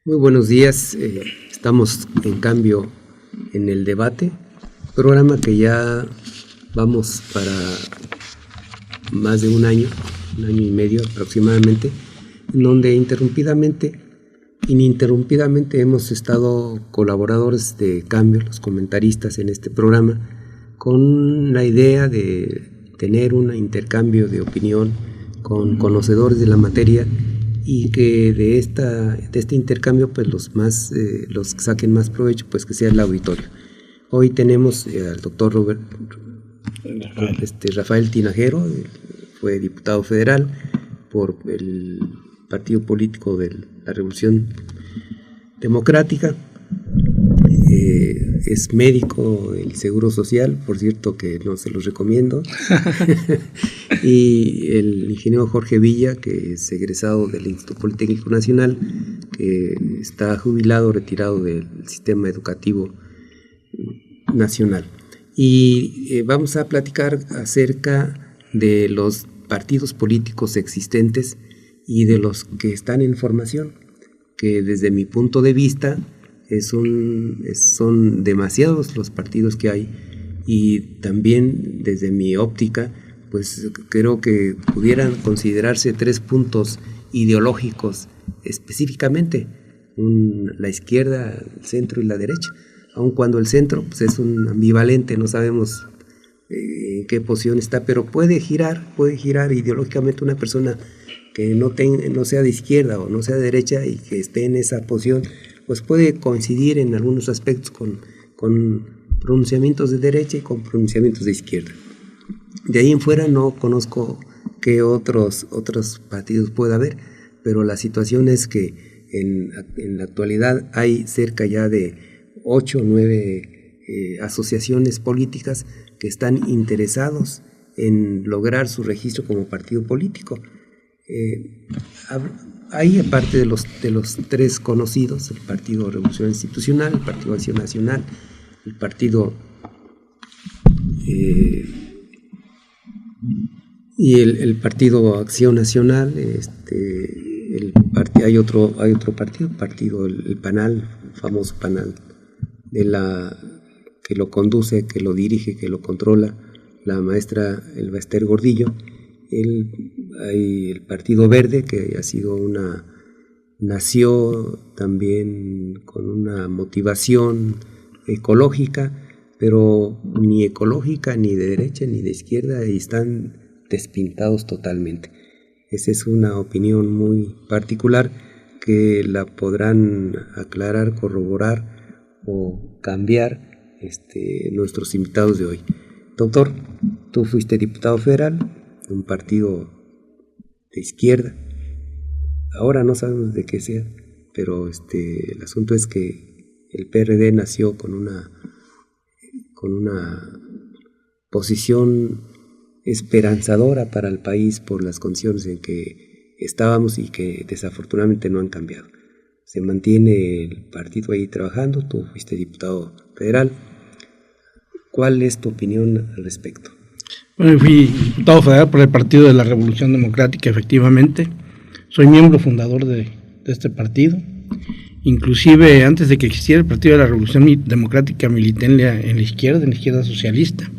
Muy buenos días, estamos en cambio en el debate, programa que ya vamos para más de un año y medio aproximadamente, en donde ininterrumpidamente hemos estado colaboradores de cambio, los comentaristas en este programa, con la idea de tener un intercambio de opinión con conocedores de la materia y que de este intercambio pues los que saquen más provecho pues que sea el auditorio. Hoy tenemos al doctor Rafael Tinajero, fue diputado federal por el partido político de la Revolución Democrática, es médico del Seguro Social, por cierto que no se los recomiendo, y el ingeniero Jorge Villa, que es egresado del Instituto Politécnico Nacional, que está jubilado, retirado del sistema educativo nacional. Y vamos a platicar acerca de los partidos políticos existentes y de los que están en formación, que desde mi punto de vista son demasiados los partidos que hay, y también desde mi óptica pues creo que pudieran considerarse 3 puntos ideológicos específicamente: la izquierda, el centro y la derecha, aun cuando el centro pues es un ambivalente, no sabemos en qué posición está, pero puede girar ideológicamente. Una persona que no sea de izquierda o no sea de derecha y que esté en esa posición pues puede coincidir en algunos aspectos con pronunciamientos de derecha y con pronunciamientos de izquierda. De ahí en fuera no conozco qué otros partidos pueda haber, pero la situación es que en la actualidad hay cerca ya de 8 o 9 asociaciones políticas que están interesados en lograr su registro como partido político. Hay, aparte de los 3 conocidos, el Partido Revolución Institucional, el Partido Acción Nacional, el Partido y el Partido Acción Nacional, hay otro partido, el PANAL, el famoso PANAL, que lo conduce, que lo dirige, que lo controla la maestra Elba Ester Gordillo. Hay el Partido Verde, que nació también con una motivación ecológica, pero ni ecológica, ni de derecha, ni de izquierda, y están despintados totalmente. Esa es una opinión muy particular que la podrán aclarar, corroborar o cambiar nuestros invitados de hoy. Doctor, tú fuiste diputado federal, un partido de izquierda, ahora no sabemos de qué sea, pero el asunto es que el PRD nació con una posición esperanzadora para el país por las condiciones en que estábamos y que desafortunadamente no han cambiado. Se mantiene el partido ahí trabajando. Tú fuiste diputado federal. ¿Cuál es tu opinión al respecto? Bueno, fui diputado federal por el Partido de la Revolución Democrática, efectivamente. Soy miembro fundador de este partido. Inclusive, antes de que existiera el Partido de la Revolución Democrática, milité en la izquierda socialista.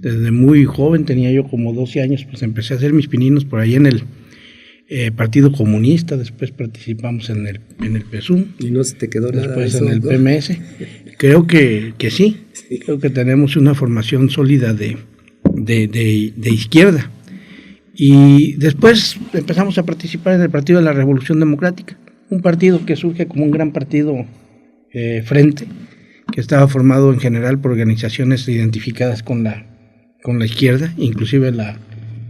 Desde muy joven, tenía yo como 12 años, pues empecé a hacer mis pininos por ahí en el Partido Comunista. Después participamos en el PSUM. ¿Y no se te quedó nada después eso, en el ¿no? PMS. Creo que sí. Creo que tenemos una formación sólida de izquierda. Y después empezamos a participar en el Partido de la Revolución Democrática, un partido que surge como un gran partido frente, que estaba formado en general por organizaciones identificadas con la izquierda, inclusive la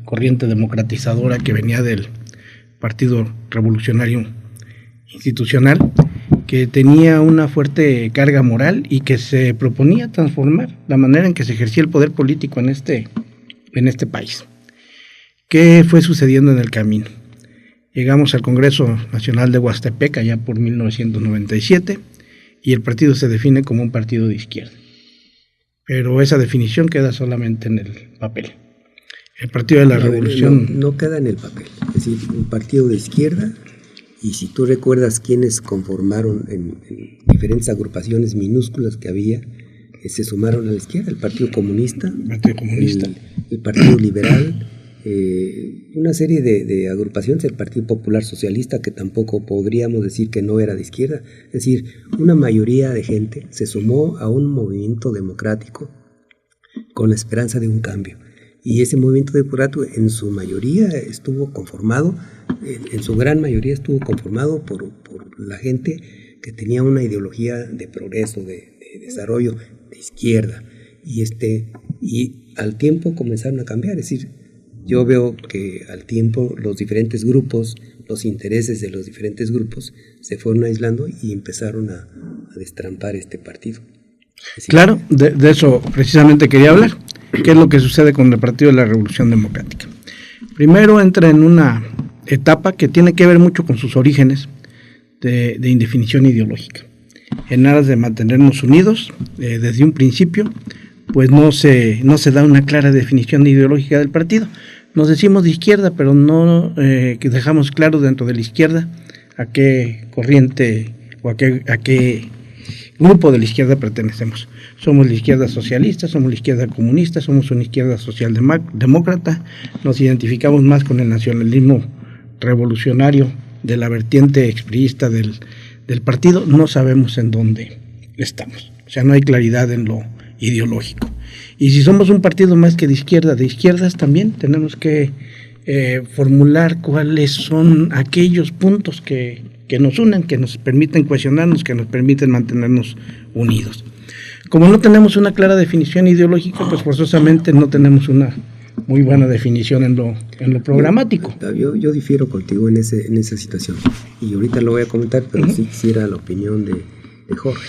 corriente democratizadora que venía del Partido Revolucionario Institucional, que tenía una fuerte carga moral y que se proponía transformar la manera en que se ejercía el poder político en este país. ¿Qué fue sucediendo en el camino? Llegamos al Congreso Nacional de Huastepec allá por 1997 y el partido se define como un partido de izquierda. Pero esa definición queda solamente en el papel. El Partido de la Revolución... No queda en el papel. Es decir, un partido de izquierda Y si tú recuerdas quiénes conformaron en diferentes agrupaciones minúsculas que había, se sumaron a la izquierda, el Partido Comunista, el Partido Liberal, una serie de agrupaciones, el Partido Popular Socialista, que tampoco podríamos decir que no era de izquierda. Es decir, una mayoría de gente se sumó a un movimiento democrático con la esperanza de un cambio. Y ese movimiento democrático en su mayoría estuvo conformado, en su gran mayoría estuvo conformado por la gente que tenía una ideología de progreso, de desarrollo, de izquierda. Y al tiempo comenzaron a cambiar. Es decir, yo veo que al tiempo los diferentes grupos, los intereses de los diferentes grupos se fueron aislando y empezaron a destrampar este partido. Decir, claro, de eso precisamente quería hablar. ¿Qué es lo que sucede con el Partido de la Revolución Democrática? Primero entra en una etapa que tiene que ver mucho con sus orígenes de indefinición ideológica. En aras de mantenernos unidos, desde un principio, pues no se da una clara definición ideológica del partido. Nos decimos de izquierda, pero no dejamos claro dentro de la izquierda a qué corriente o a qué grupo de la izquierda pertenecemos. Somos la izquierda socialista, somos la izquierda comunista, somos una izquierda socialdemócrata, nos identificamos más con el nacionalismo revolucionario de la vertiente expriista del partido, no sabemos en dónde estamos. O sea, no hay claridad en lo ideológico. Y si somos un partido más que de izquierdas también tenemos que formular cuáles son aquellos puntos que nos unen, que nos permiten cohesionarnos, que nos permiten mantenernos unidos. Como no tenemos una clara definición ideológica, pues forzosamente no tenemos una muy buena definición en lo programático. Yo difiero contigo en esa situación. Y ahorita lo voy a comentar, pero sí quisiera la opinión de Jorge.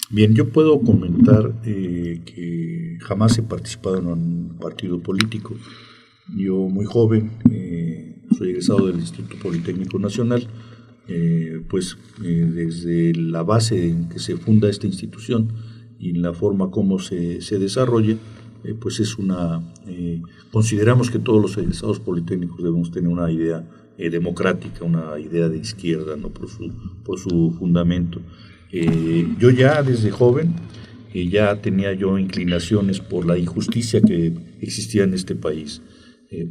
Bien, yo puedo comentar que jamás he participado en un partido político. Yo muy joven, soy egresado del Instituto Politécnico Nacional, desde la base en que se funda esta institución y la forma como se desarrolla, consideramos que todos los egresados politécnicos debemos tener una idea democrática, una idea de izquierda, ¿no? por su fundamento. Yo ya desde joven ya tenía yo inclinaciones por la injusticia que existía en este país.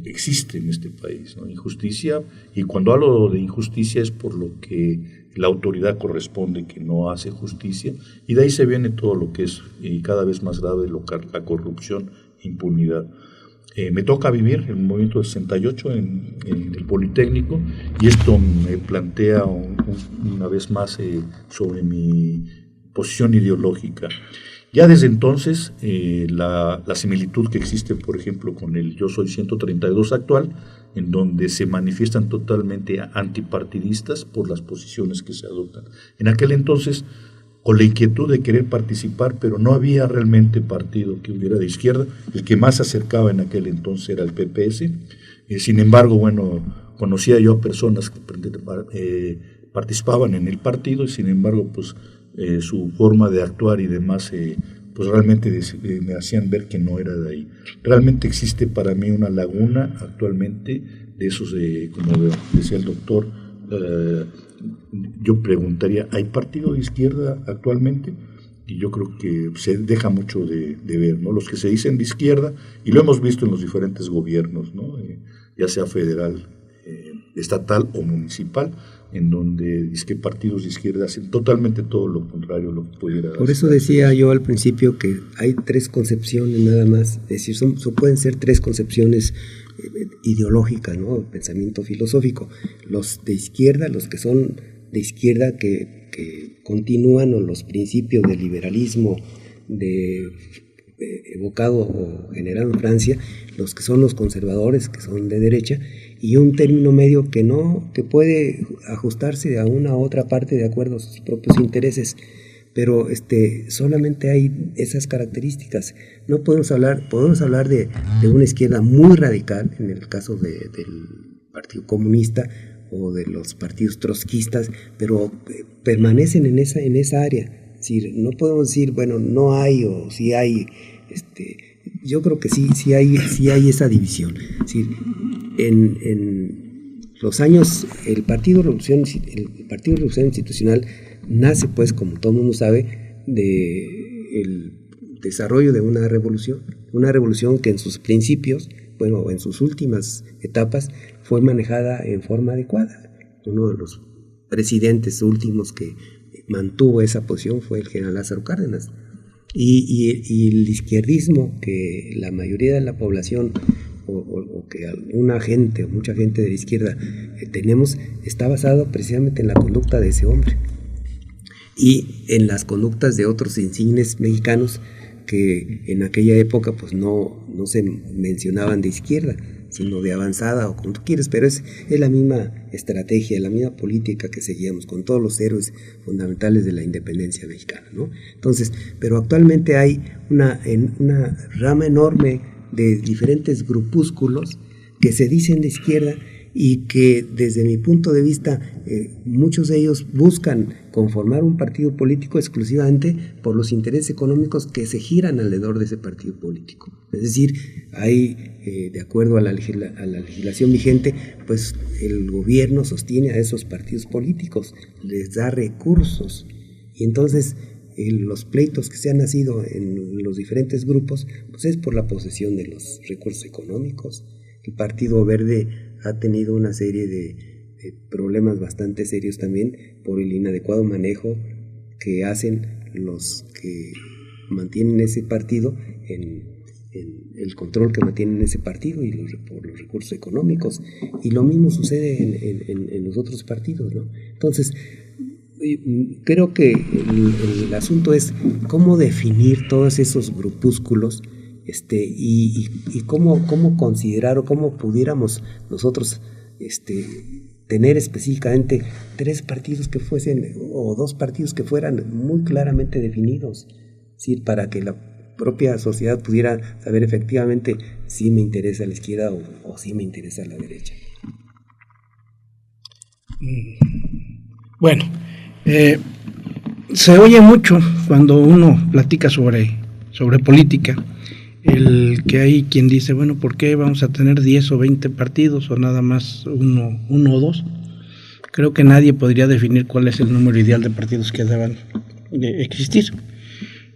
Existe en este país, ¿no? Injusticia, y cuando hablo de injusticia es por lo que la autoridad corresponde que no hace justicia, y de ahí se viene todo lo que es cada vez más grave, la corrupción, impunidad. Me toca vivir el movimiento 68 en el Politécnico, y esto me plantea una vez más sobre mi posición ideológica. Ya desde entonces, la similitud que existe, por ejemplo, con el Yo Soy 132 actual, en donde se manifiestan totalmente antipartidistas por las posiciones que se adoptan. En aquel entonces, con la inquietud de querer participar, pero no había realmente partido que hubiera de izquierda. El que más se acercaba en aquel entonces era el PPS. Sin embargo, conocía yo a personas que participaban en el partido, y sin embargo, su forma de actuar y demás, realmente me hacían ver que no era de ahí. Realmente existe para mí una laguna actualmente de esos, como decía el doctor, yo preguntaría, ¿hay partido de izquierda actualmente? Y yo creo que se deja mucho de ver, ¿no? Los que se dicen de izquierda, y lo hemos visto en los diferentes gobiernos, ¿no? Ya sea federal, estatal o municipal, en donde es que partidos de izquierda hacen totalmente todo lo contrario a lo que pudiera. Por eso decía yo al principio que hay tres concepciones nada más, es decir, pueden ser tres concepciones ideológicas, ¿no? Pensamiento filosófico. Los de izquierda, los que son de izquierda que continúan los principios del liberalismo evocado o generado en Francia, los que son los conservadores, que son de derecha, y un término medio que puede ajustarse a una u otra parte de acuerdo a sus propios intereses, pero solamente hay esas características. No podemos hablar de una izquierda muy radical, en el caso del Partido Comunista o de los partidos trotskistas, pero permanecen en esa área. Es decir, no podemos decir, bueno, no hay o sí hay. Yo creo que sí hay esa división. Es decir, los años, el Partido Revolución Institucional nace, pues, como todo el mundo sabe, de el desarrollo de una revolución que en sus principios, bueno, en sus últimas etapas, fue manejada en forma adecuada. Uno de los presidentes últimos que mantuvo esa posición fue el general Lázaro Cárdenas. Y el izquierdismo que la mayoría de la población o que mucha gente de la izquierda tenemos, está basado precisamente en la conducta de ese hombre y en las conductas de otros insignes mexicanos que en aquella época pues no se mencionaban de izquierda, sino de avanzada, o como tú quieres, pero es la misma estrategia, la misma política que seguíamos con todos los héroes fundamentales de la independencia mexicana, ¿no? Entonces, pero actualmente hay una rama enorme de diferentes grupúsculos que se dicen de izquierda y que desde mi punto de vista muchos de ellos buscan conformar un partido político exclusivamente por los intereses económicos que se giran alrededor de ese partido político. Es decir, hay, de acuerdo a la legislación vigente, pues el gobierno sostiene a esos partidos políticos, les da recursos, y entonces los pleitos que se han nacido en los diferentes grupos, pues es por la posesión de los recursos económicos. El Partido Verde ha tenido una serie de problemas bastante serios también por el inadecuado manejo que hacen los que mantienen ese partido, en el control que mantienen ese partido y por los recursos económicos, y lo mismo sucede en los otros partidos, ¿no? Entonces, creo que el asunto es cómo definir todos esos grupúsculos, y cómo considerar o cómo pudiéramos nosotros tener específicamente 3 partidos que fuesen, o 2 partidos que fueran muy claramente definidos, ¿sí? Para que la propia sociedad pudiera saber efectivamente si me interesa la izquierda o si me interesa la derecha. Bueno, se oye mucho cuando uno platica sobre política, el que hay quien dice, bueno, ¿por qué vamos a tener 10 o 20 partidos o nada más uno o 2? Creo que nadie podría definir cuál es el número ideal de partidos que deban existir.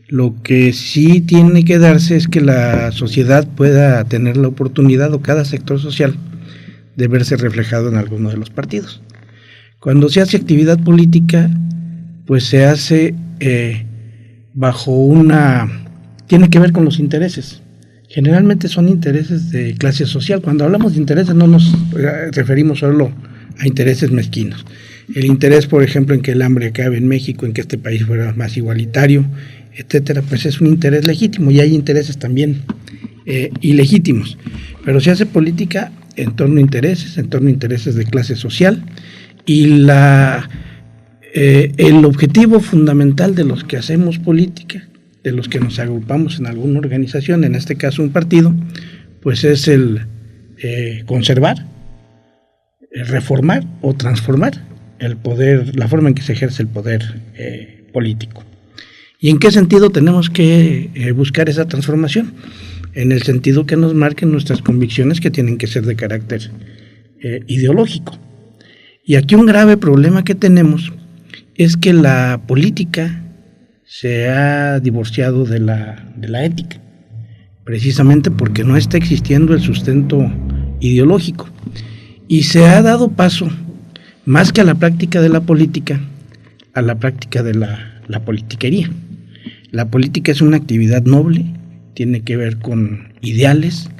Lo que sí tiene que darse es que la sociedad pueda tener la oportunidad, o cada sector social, de verse reflejado en alguno de los partidos. Cuando se hace actividad política, pues se hace tiene que ver con los intereses. Generalmente son intereses de clase social. Cuando hablamos de intereses no nos referimos solo a intereses mezquinos. El interés, por ejemplo, en que el hambre acabe en México, en que este país fuera más igualitario, etcétera, pues es un interés legítimo, y hay intereses también ilegítimos. Pero se hace política en torno a intereses de clase social, y el objetivo fundamental de los que hacemos política, de los que nos agrupamos en alguna organización, en este caso un partido, pues es el conservar, reformar o transformar el poder, la forma en que se ejerce el poder político. ¿Y en qué sentido tenemos que buscar esa transformación? En el sentido que nos marquen nuestras convicciones, que tienen que ser de carácter ideológico. Y aquí un grave problema que tenemos es que la política se ha divorciado de la ética, precisamente porque no está existiendo el sustento ideológico, y se ha dado paso, más que a la práctica de la política, a la práctica de la politiquería. La política es una actividad noble, tiene que ver con ideales,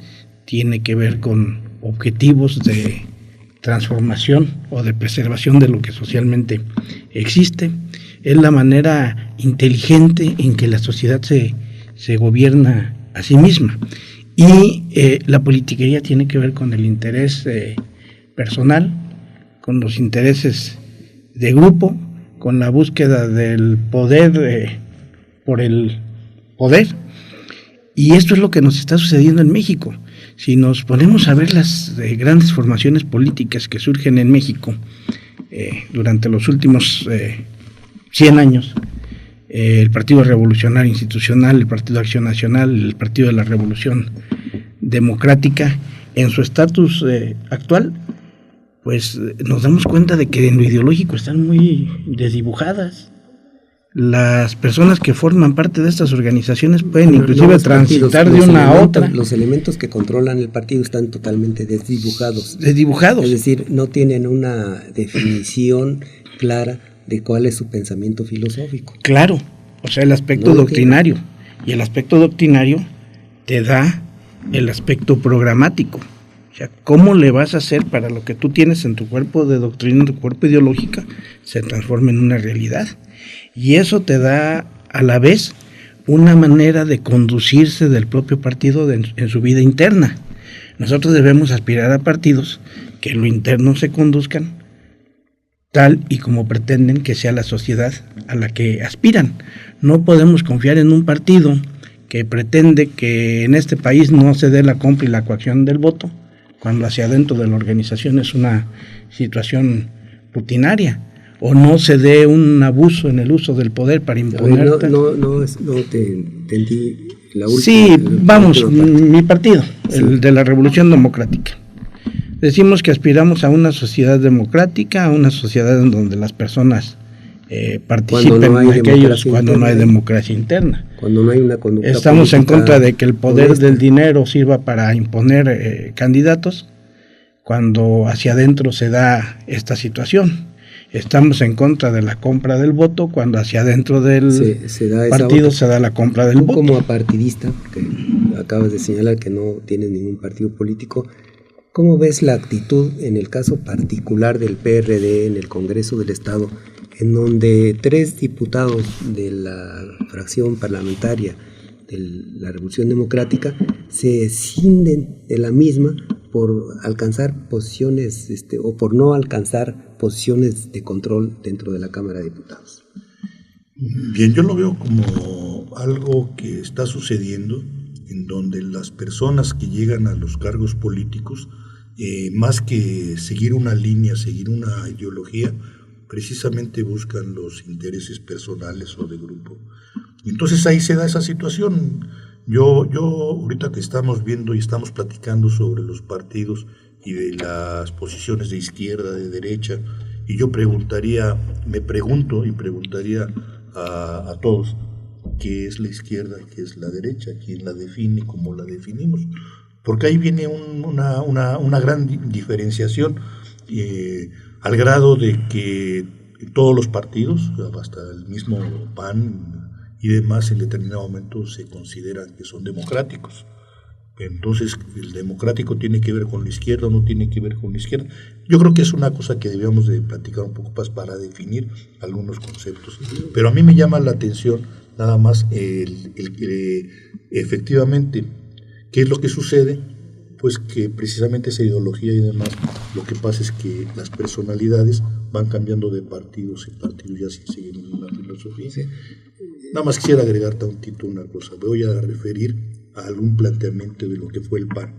tiene que ver con objetivos de transformación o de preservación de lo que socialmente existe. Es la manera inteligente en que la sociedad se gobierna a sí misma. Y la politiquería tiene que ver con el interés personal, con los intereses de grupo, con la búsqueda del poder por el poder. Y esto es lo que nos está sucediendo en México. Si nos ponemos a ver las grandes formaciones políticas que surgen en México durante los últimos 100 años, el Partido Revolucionario Institucional, el Partido Acción Nacional, el Partido de la Revolución Democrática, en su estatus actual, pues nos damos cuenta de que en lo ideológico están muy desdibujadas. Las personas que forman parte de estas organizaciones pueden inclusive transitar de una a otra. Los elementos que controlan el partido están totalmente desdibujados. Es decir, no tienen una definición clara de cuál es su pensamiento filosófico. Claro, o sea, el aspecto doctrinario. Y el aspecto doctrinario te da el aspecto programático. O sea, ¿cómo le vas a hacer para lo que tú tienes en tu cuerpo de doctrina, en tu cuerpo ideológica, se transforme en una realidad? Y eso te da a la vez una manera de conducirse del propio partido en su vida interna. Nosotros debemos aspirar a partidos que en lo interno se conduzcan tal y como pretenden que sea la sociedad a la que aspiran. No podemos confiar en un partido que pretende que en este país no se dé la compra y la coacción del voto, cuando hacia adentro de la organización es una situación rutinaria, o no se dé un abuso en el uso del poder para imponer. No te entendí la última. Sí, vamos, mi partido, sí. El de la Revolución Democrática. Decimos que aspiramos a una sociedad democrática, a una sociedad en donde las personas participen en aquellos cuando no hay democracia interna. Cuando no hay una conducta Estamos en contra de que el poder del dinero sirva para imponer candidatos cuando hacia adentro se da esta situación. Estamos en contra de la compra del voto cuando hacia adentro del partido se da la compra del voto. Como apartidista, que acabas de señalar que no tienes ningún partido político, ¿cómo ves la actitud en el caso particular del PRD en el Congreso del Estado, en donde 3 diputados de la fracción parlamentaria de la Revolución Democrática se escinden de la misma por alcanzar posiciones o por no alcanzar posiciones de control dentro de la Cámara de Diputados? Bien, yo lo veo como algo que está sucediendo en donde las personas que llegan a los cargos políticos, más que seguir una línea, seguir una ideología, precisamente buscan los intereses personales o de grupo. Entonces ahí se da esa situación. Yo ahorita que estamos viendo y estamos platicando sobre los partidos y de las posiciones de izquierda, de derecha, y yo preguntaría a todos, ¿qué es la izquierda y qué es la derecha? ¿Quién la define? ¿Cómo la definimos? Porque ahí viene una gran diferenciación, al grado de que todos los partidos, hasta el mismo PAN y demás, en determinado momento se consideran que son democráticos. Entonces, ¿el democrático tiene que ver con la izquierda o no tiene que ver con la izquierda? Yo creo que es una cosa que debíamos de platicar un poco más para definir algunos conceptos. Pero a mí me llama la atención nada más efectivamente, ¿qué es lo que sucede? Pues que precisamente esa ideología y demás, lo que pasa es que las personalidades van cambiando de partidos en partidos, ya sin seguir una filosofía. Sí. Nada más quisiera agregar tantito una cosa. Voy a referir a algún planteamiento de lo que fue el PAN.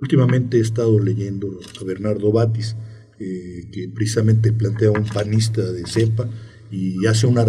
Últimamente he estado leyendo a Bernardo Batis, que precisamente plantea un panista de cepa y hace una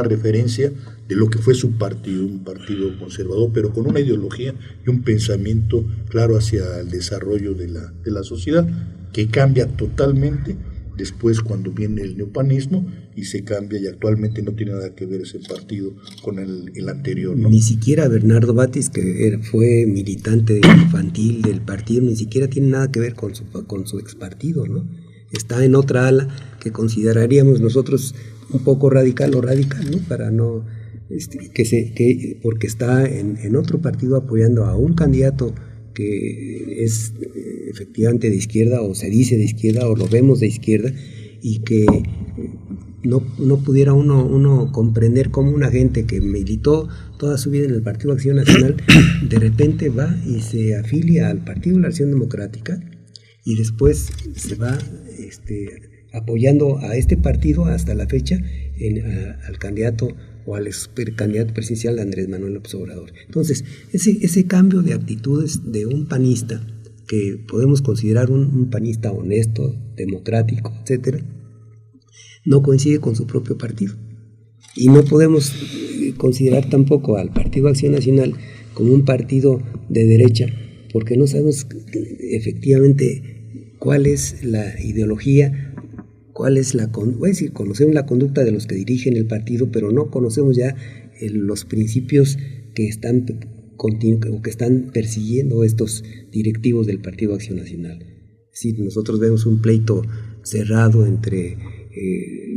referencia de lo que fue su partido, un partido conservador, pero con una ideología y un pensamiento claro hacia el desarrollo de la sociedad, que cambia totalmente después cuando viene el neopanismo y se cambia, y actualmente no tiene nada que ver ese partido con el anterior, ¿no? Ni siquiera Bernardo Batis, que fue militante infantil del partido, ni siquiera tiene nada que ver con su expartido, ¿no? Está en otra ala que consideraríamos nosotros un poco radical, ¿no? Para no porque está en otro partido apoyando a un candidato que es efectivamente de izquierda, o se dice de izquierda, o lo vemos de izquierda, y que no pudiera uno comprender cómo una gente que militó toda su vida en el Partido Acción Nacional de repente va y se afilia al Partido de la Acción Democrática y después se va apoyando a este partido hasta la fecha al candidato o al candidato presidencial Andrés Manuel López Obrador. Entonces, ese cambio de actitudes de un panista, que podemos considerar un panista honesto, democrático, etcétera, no coincide con su propio partido. Y no podemos considerar tampoco al Partido Acción Nacional como un partido de derecha, porque no sabemos efectivamente cuál es la ideología, cuál es conocemos la conducta de los que dirigen el partido, pero no conocemos ya los principios que están persiguiendo estos directivos del Partido Acción Nacional. Es decir, nosotros vemos un pleito cerrado entre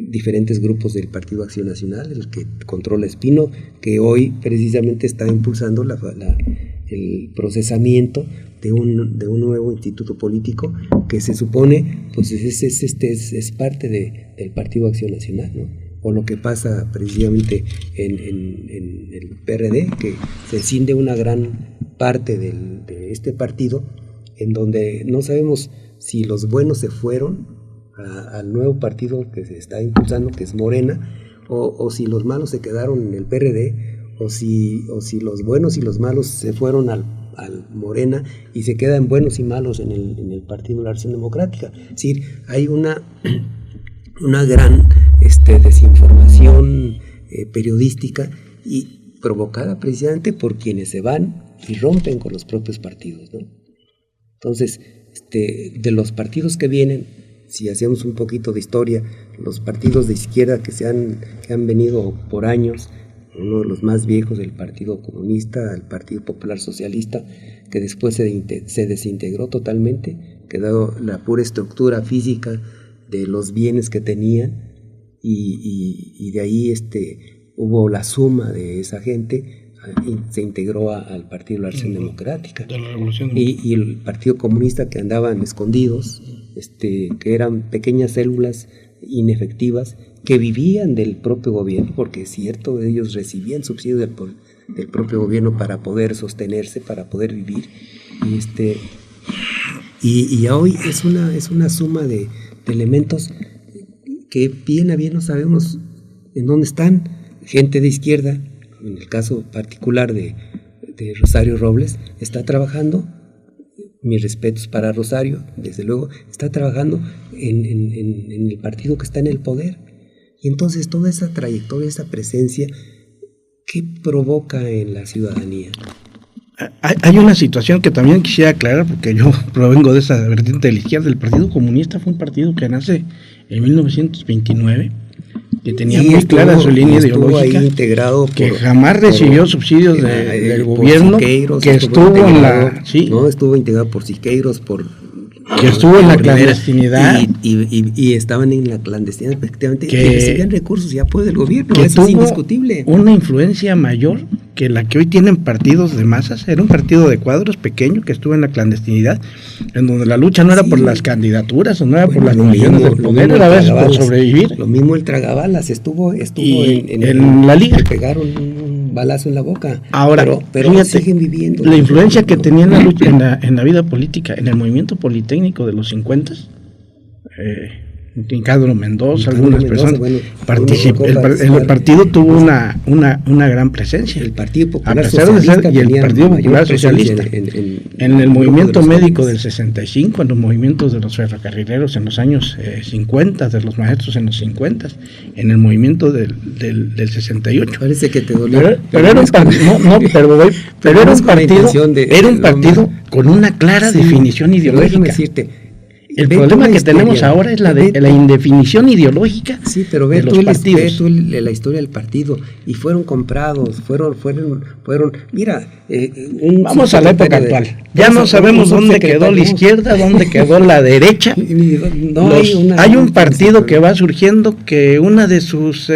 diferentes grupos del Partido Acción Nacional, el que controla Espino, que hoy precisamente está impulsando el procesamiento de un nuevo instituto político que se supone pues es parte del Partido Acción Nacional, ¿no? O lo que pasa precisamente en el PRD, que se escinde una gran parte de este partido, en donde no sabemos si los buenos se fueron al nuevo partido que se está impulsando, que es Morena, o si los malos se quedaron en el PRD, o si los buenos y los malos se fueron al Morena y se quedan buenos y malos en el Partido de la Acción Democrática. Es decir, hay una gran desinformación periodística y provocada precisamente por quienes se van y rompen con los propios partidos, ¿no? Entonces, de los partidos que vienen, si hacemos un poquito de historia, los partidos de izquierda que han venido por años, uno de los más viejos, el Partido Comunista, el Partido Popular Socialista, que después se desintegró totalmente, quedó la pura estructura física de los bienes que tenían, y de ahí hubo la suma de esa gente, y se integró al Partido de la Acción Democrática, de la Revolución y el Partido Comunista, que andaban escondidos, que eran pequeñas células inefectivas que vivían del propio gobierno, porque es cierto, ellos recibían subsidios del propio gobierno para poder sostenerse, para poder vivir, y hoy es una suma de elementos que bien a bien no sabemos en dónde están. Gente de izquierda, en el caso particular de Rosario Robles, está trabajando, mis respetos para Rosario, desde luego, está trabajando en el partido que está en el poder. Y entonces toda esa trayectoria, esa presencia, ¿qué provoca en la ciudadanía? Hay una situación que también quisiera aclarar, porque yo provengo de esa vertiente de la izquierda. El Partido Comunista fue un partido que nace en 1929, que tenía muy clara su línea ideológica, ahí integrado que jamás recibió subsidios del gobierno, Siqueiros, que estuvo en la... Sí. No, estuvo integrado por Siqueiros, que estuvo en la clandestinidad. Y estaban en la clandestinidad, efectivamente, que recibían recursos y apoyo del gobierno, que eso es indiscutible. Una influencia mayor que la que hoy tienen partidos de masas. Era un partido de cuadros pequeño que estuvo en la clandestinidad, en donde la lucha no era por las candidaturas, o no era por las nominaciones del poder, era a veces por sobrevivir. Lo mismo el tragabalas, estuvo en la liga. Le pegaron un balazo en la boca. Ahora, pero fíjate, siguen viviendo. La influencia que tenía en la lucha, en la vida política, en el movimiento politécnico de los 50, Nicandro Mendoza, algunas personas participó. El partido tuvo una gran presencia. El Partido Popular a pesar Socialista de ser, y el Partido Popular Socialista en el movimiento médico del 65, en los movimientos de los ferrocarrileros en los años 50, de los maestros en los 50, en el movimiento del 68. Parece que te dolió. Pero era un partido con una clara definición ideológica. Déjame decirte, el problema que tenemos ahora es la indefinición ideológica. Sí, pero ve tú la historia del partido, y fueron comprados, fueron mira, vamos a la época actual. Ya no sabemos dónde quedó la izquierda, dónde quedó la derecha. Hay un partido que va surgiendo, que una de sus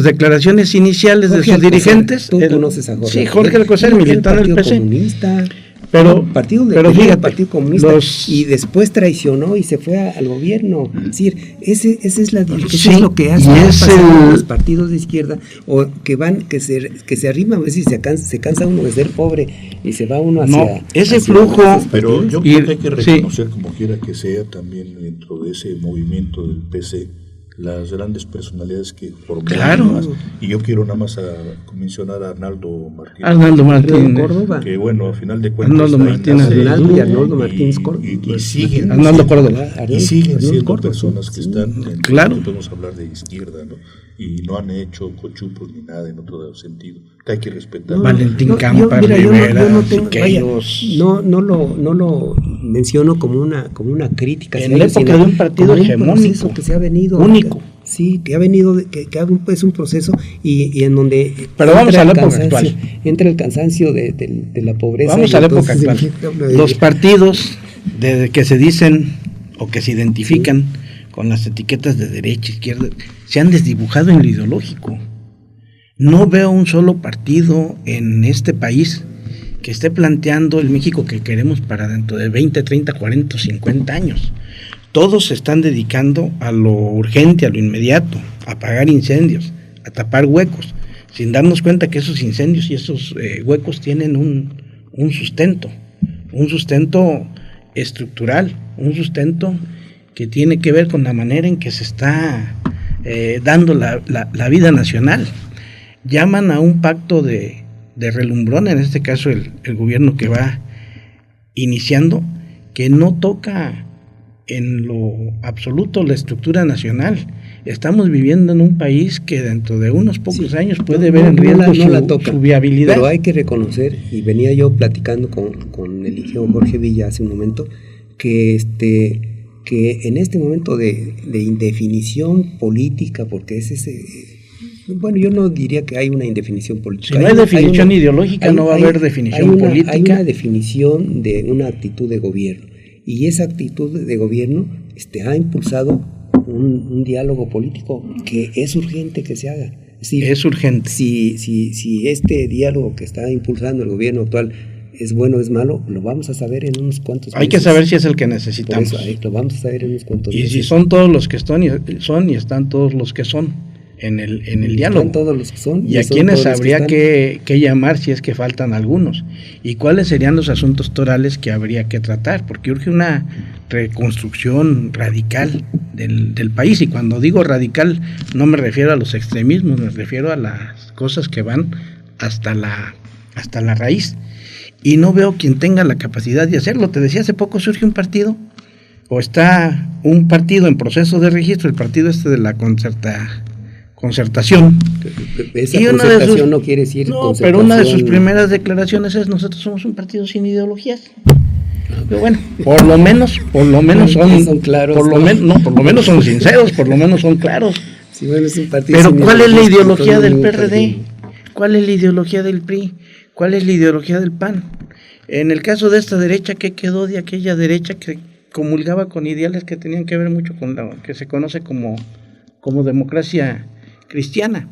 declaraciones iniciales, Jorge de sus dirigentes, tú conoces a Jorge. Sí, Jorge Alcocer, militante del PC. Pero fíjate, Partido Comunista, y después traicionó y se fue al gobierno. Es decir, ese es lo que hace los partidos de izquierda, o que se arriman, es decir, se cansa uno de ser pobre y se va uno hacia ese flujo. Pero yo creo que hay que reconocer, como quiera que sea, también dentro de ese movimiento del PC, las grandes personalidades que formaron, y yo quiero nada más mencionar a Arnaldo Martínez Córdoba, que bueno, a final de cuentas Arnaldo Martínez Córdoba, y siguen siendo personas que están, podemos hablar de izquierda, ¿no? y no han hecho cochupos ni nada en otro sentido, que hay que respetar. Valentín Campa, Rivera, Siqueiros. No lo menciono como una crítica. En la época de un partido hegemónico, que se ha venido único. Sí, que ha venido, que es un proceso y en donde pero vamos a la época actual. Entra el cansancio de la pobreza. Vamos a la época actual. Los partidos que se dicen o que se identifican con las etiquetas de derecha, izquierda, se han desdibujado en lo ideológico. No veo un solo partido en este país que esté planteando el México que queremos para dentro de 20, 30, 40, 50 años. Todos se están dedicando a lo urgente, a lo inmediato, a apagar incendios, a tapar huecos, sin darnos cuenta que esos incendios y esos huecos tienen un sustento estructural, un sustento que tiene que ver con la manera en que se está dando la vida nacional. Llaman a un pacto de relumbrón, en este caso el gobierno que va iniciando, que no toca en lo absoluto la estructura nacional. Estamos viviendo en un país que dentro de unos pocos años puede ver en riesgo su viabilidad. Pero hay que reconocer, y venía yo platicando con el ingeniero Jorge Villa hace un momento, que en este momento de indefinición política, porque es ese... Bueno, yo no diría que hay una indefinición política. Si no hay definición ideológica, no va a haber definición política. Hay una definición de una actitud de gobierno. Y esa actitud de gobierno ha impulsado un diálogo político que es urgente que se haga. Es urgente. Si este diálogo que está impulsando el gobierno actual es bueno o es malo, lo vamos a saber en unos cuantos meses. Hay que saber si es el que necesitamos. Por eso, lo vamos a saber en unos cuantos meses. Y si son todos los que son y están todos los que son en el diálogo. Están todos los que son. Y a quienes habría que llamar si es que faltan algunos. Y cuáles serían los asuntos torales que habría que tratar, porque urge una reconstrucción radical del país. Y cuando digo radical, no me refiero a los extremismos, me refiero a las cosas que van hasta la raíz. Y no veo quien tenga la capacidad de hacerlo. Te decía, hace poco surge un partido, o está un partido en proceso de registro, el partido de la concertación. Esa concertación no quiere decir concertación. Pero una de sus primeras declaraciones es: nosotros somos un partido sin ideologías. Pero bueno, por lo menos son claros. Por lo menos son sinceros, por lo menos son claros. Sí, bueno, es un partido. Pero ¿cuál es la ideología del PRD? ¿Cuál es la ideología del PRI? ¿Cuál es la ideología del PAN? En el caso de esta derecha, ¿qué quedó de aquella derecha que comulgaba con ideales que tenían que ver mucho con lo que se conoce como democracia cristiana?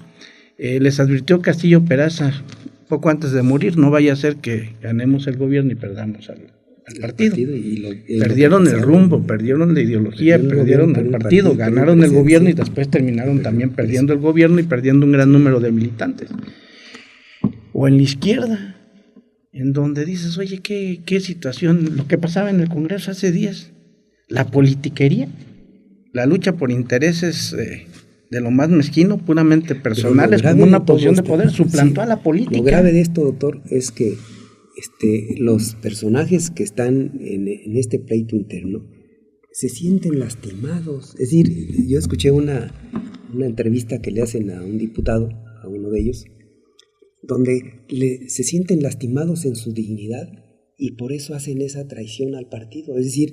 Les advirtió Castillo Peraza poco antes de morir: no vaya a ser que ganemos el gobierno y perdamos al partido. Perdieron el rumbo, perdieron la ideología, perdieron el partido, ganaron el gobierno y después terminaron también perdiendo el gobierno y perdiendo un gran número de militantes. O en la izquierda, en donde dices: oye, qué situación, lo que pasaba en el Congreso hace días, la politiquería, la lucha por intereses de lo más mezquino, puramente personales, como una posición de poder, suplantó a la política. Lo grave de esto, doctor, es que los personajes que están en este pleito interno se sienten lastimados. Es decir, yo escuché una entrevista que le hacen a un diputado, a uno de ellos, donde se sienten lastimados en su dignidad y por eso hacen esa traición al partido. Es decir,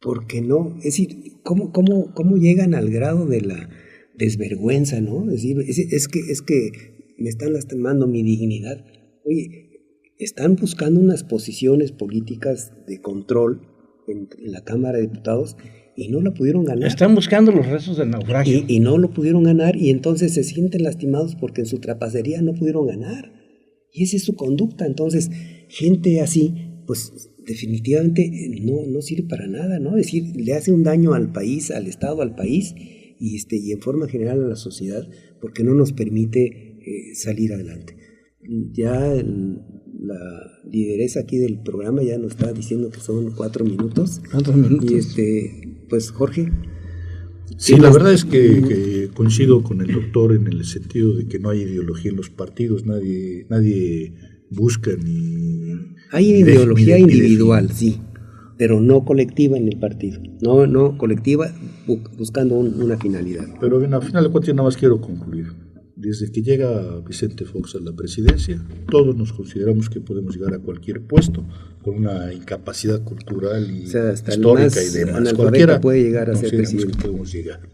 ¿por qué no? Es decir, ¿cómo llegan al grado de la desvergüenza, ¿no? Es decir, es que me están lastimando mi dignidad. Oye, están buscando unas posiciones políticas de control en la Cámara de Diputados y no la pudieron ganar. Están buscando los restos del naufragio. Y no lo pudieron ganar, y entonces se sienten lastimados porque en su trapacería no pudieron ganar. Y esa es su conducta. Entonces, gente así, pues definitivamente no sirve para nada, ¿no? Es decir, le hace un daño al país, al Estado, al país, y en forma general a la sociedad, porque no nos permite salir adelante. Ya la lideresa aquí del programa ya nos está diciendo que son 4 minutos. 4 minutos. Y pues Jorge. Sí, la verdad es que coincido con el doctor en el sentido de que no hay ideología en los partidos, nadie busca ni... Hay ideología individual, sí. pero no colectiva en el partido, no colectiva buscando una finalidad. Pero al final de cuentas yo nada más quiero concluir. Desde que llega Vicente Fox a la presidencia, todos nos consideramos que podemos llegar a cualquier puesto con una incapacidad cultural y hasta histórica y demás. Cualquiera puede llegar a ser presidente. Que podemos llegar.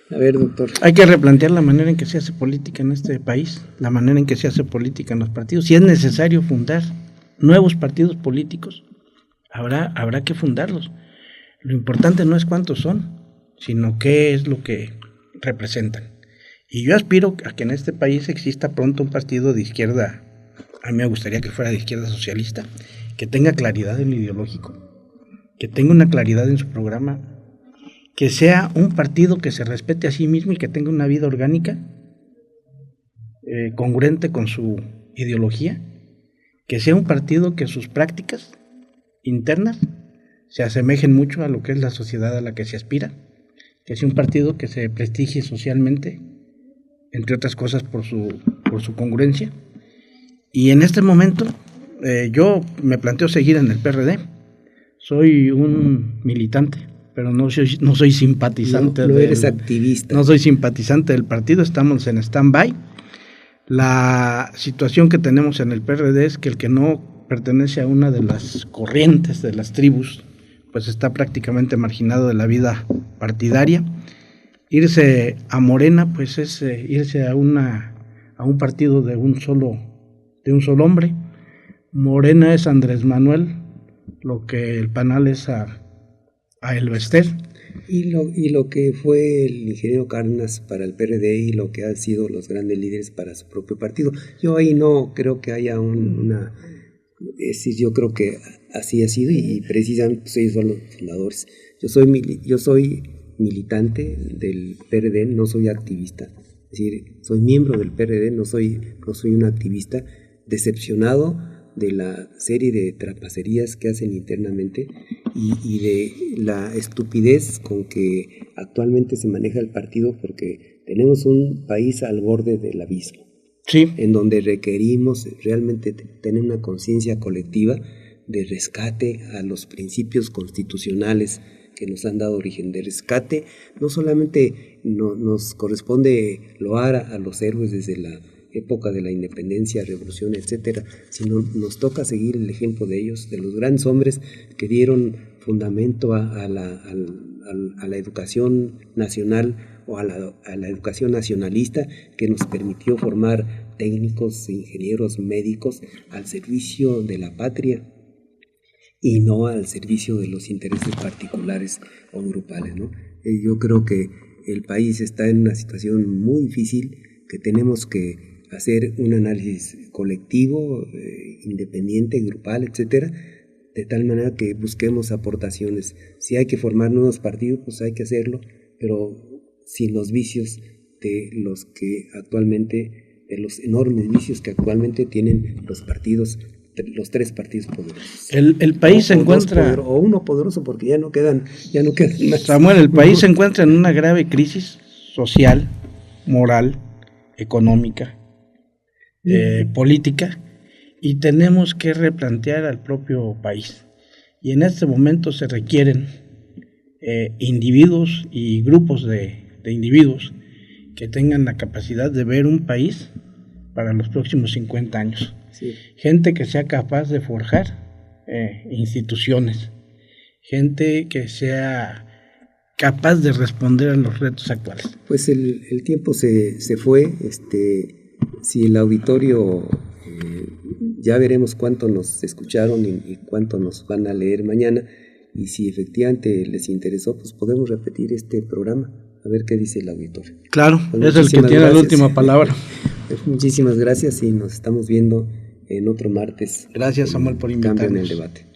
A ver, doctor. Hay que replantear la manera en que se hace política en este país, la manera en que se hace política en los partidos. Si es necesario fundar nuevos partidos políticos, habrá que fundarlos. Lo importante no es cuántos son, sino qué es lo que representan. Y yo aspiro a que en este país exista pronto un partido de izquierda, a mí me gustaría que fuera de izquierda socialista, que tenga claridad en lo ideológico, que tenga una claridad en su programa, que sea un partido que se respete a sí mismo y que tenga una vida orgánica, congruente con su ideología, que sea un partido que sus prácticas internas se asemejen mucho a lo que es la sociedad a la que se aspira, que sea un partido que se prestigie socialmente, entre otras cosas por su congruencia. Y en este momento yo me planteo seguir en el PRD. Soy un militante, pero no soy simpatizante. No eres activista. No soy simpatizante del partido, estamos en stand-by. La situación que tenemos en el PRD es que el que no pertenece a una de las corrientes de las tribus, pues está prácticamente marginado de la vida partidaria. Irse a Morena, pues es irse a un partido de un solo hombre. Morena es Andrés Manuel, lo que el PANAL es a Elvester. Y lo que fue el ingeniero Cárdenas para el PRD y lo que han sido los grandes líderes para su propio partido. Yo ahí no creo que haya es decir, yo creo que así ha sido y precisamente pues, ellos son los fundadores. Yo soy militante del PRD, no soy activista. Es decir, soy miembro del PRD, no soy un activista, decepcionado de la serie de trapacerías que hacen internamente y de la estupidez con que actualmente se maneja el partido, porque tenemos un país al borde del abismo, sí, en donde requerimos realmente tener una conciencia colectiva de rescate a los principios constitucionales que nos han dado origen, de rescate. No solamente nos corresponde loar a los héroes desde la época de la independencia, revolución, etcétera, sino nos toca seguir el ejemplo de ellos, de los grandes hombres que dieron fundamento a la educación nacional o a la educación nacionalista, que nos permitió formar técnicos, ingenieros, médicos al servicio de la patria y no al servicio de los intereses particulares o grupales, ¿no? Yo creo que el país está en una situación muy difícil, que tenemos que hacer un análisis colectivo, independiente, grupal, etcétera, de tal manera que busquemos aportaciones. Si hay que formar nuevos partidos, pues hay que hacerlo, pero sin los vicios de los enormes vicios que actualmente tienen los partidos, los tres partidos poderosos. El país se encuentra... o uno poderoso, porque ya no quedan más. Samuel, el país se encuentra en una grave crisis social, moral, económica, política, y tenemos que replantear al propio país. Y en este momento se requieren individuos y grupos de individuos que tengan la capacidad de ver un país para los próximos 50 años. Sí. Gente que sea capaz de forjar instituciones, gente que sea capaz de responder a los retos actuales. Pues el tiempo se fue. Si el auditorio, ya veremos cuánto nos escucharon y cuánto nos van a leer mañana, y si efectivamente les interesó, pues podemos repetir este programa, a ver qué dice el auditorio. Claro, pues es el que tiene la última palabra. Muchísimas gracias y nos estamos viendo en otro martes. Gracias, Samuel, por invitarnos. Cambio en el debate.